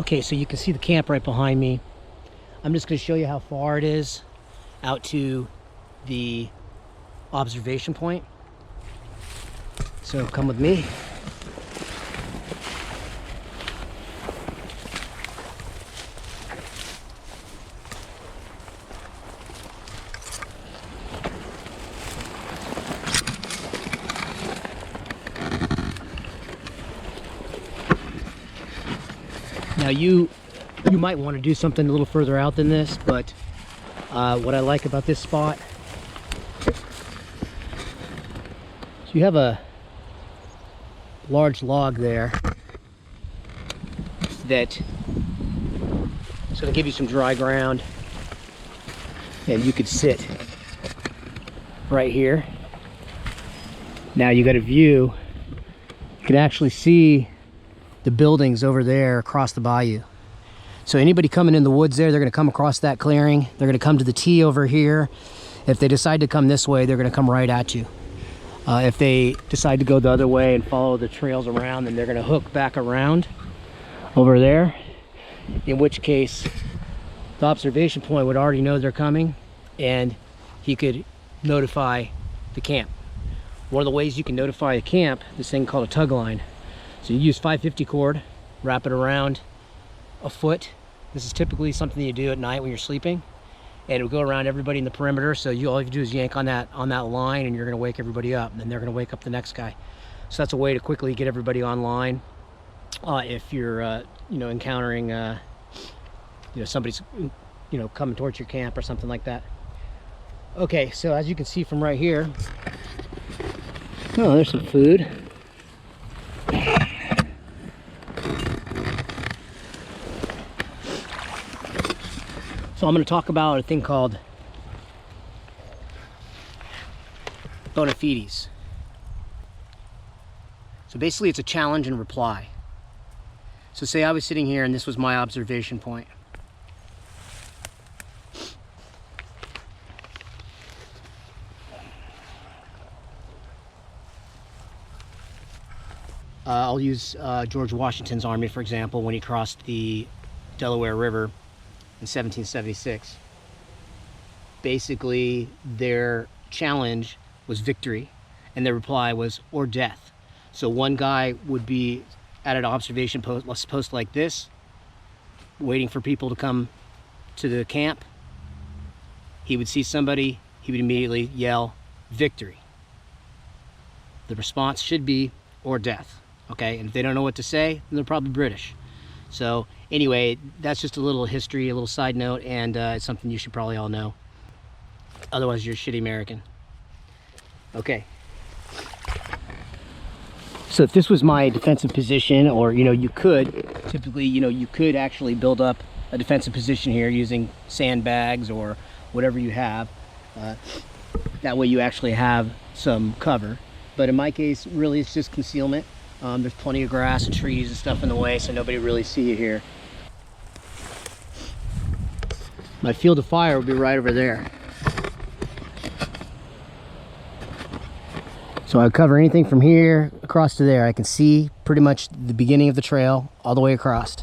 Okay, so you can see the camp right behind me. I'm just going to show you how far it is out to the observation point. So come with me. Now you might want to do something a little further out than this, but what I like about this spot, so you have a large log there that is going to give you some dry ground, and you could sit right here. Now you got a view, you can actually see the buildings over there across the bayou. So anybody coming in the woods there, they're going to come across that clearing. They're going to come to the T over here. If they decide to come this way, they're going to come right at you. If they decide to go the other way and follow the trails around, then they're going to hook back around over there. In which case, the observation point would already know they're coming, and he could notify the camp. One of the ways you can notify a camp, this thing called a tug line. So you use 550 cord, wrap it around a foot. This is typically something you do at night when you're sleeping, and it'll go around everybody in the perimeter. So all you do is yank on that line, and you're going to wake everybody up, and then they're going to wake up the next guy. So that's a way to quickly get everybody online if you're encountering somebody's coming towards your camp or something like that. Okay, so as you can see from right here, oh, there's some food. So I'm going to talk about a thing called bona fides. So basically it's a challenge and reply. So say I was sitting here and this was my observation point. I'll use George Washington's army, for example, when he crossed the Delaware River in 1776. Basically, their challenge was victory, and their reply was or death. So one guy would be at an observation post like this, waiting for people to come to the camp. He would see somebody, he would immediately yell, victory. The response should be or death, okay? And if they don't know what to say, then they're probably British. So anyway, that's just a little history, a little side note, and it's something you should probably all know. Otherwise, you're a shitty American. Okay. So if this was my defensive position, or, you could, typically, you could actually build up a defensive position here using sandbags or whatever you have. That way you actually have some cover. But in my case, really, it's just concealment. There's plenty of grass and trees and stuff in the way, so nobody really see you here. My field of fire will be right over there. So I cover anything from here across to there. I can see pretty much the beginning of the trail all the way across.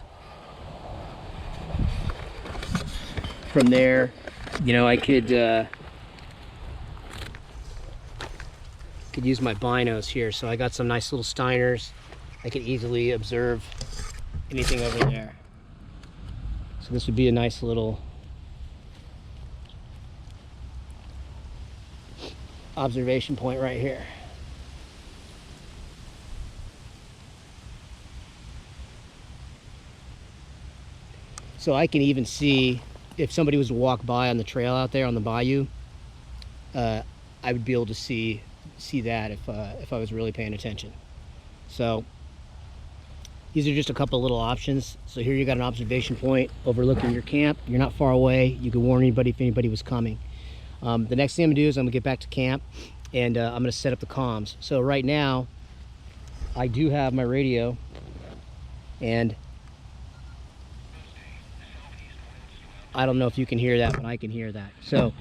From there, I could use my binos here. So I got some nice little Steiners. I could easily observe anything over there. So this would be a nice little observation point right here. So I can even see if somebody was to walk by on the trail out there on the bayou, I would be able to see that if I was really paying attention. So these are just a couple of little options. So here you got an observation point overlooking your camp. You're not far away. You can warn anybody if anybody was coming. The next thing I'm gonna do is I'm gonna get back to camp, and I'm gonna set up the comms. So right now, I do have my radio, and I don't know if you can hear that, but I can hear that. So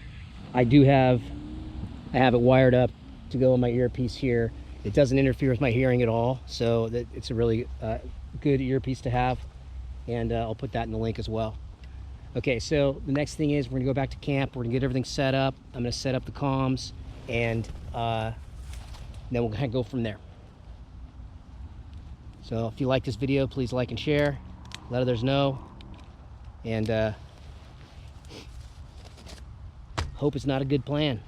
I have it wired up to go in my earpiece here. It doesn't interfere with my hearing at all, so it's a really good earpiece to have. and I'll put that in the link as well. Okay, so the next thing is we're gonna go back to camp. We're gonna get everything set up. I'm gonna set up the comms, and then we'll kind of go from there. So if you like this video, please like and share. Let others know. And hope it's not a good plan.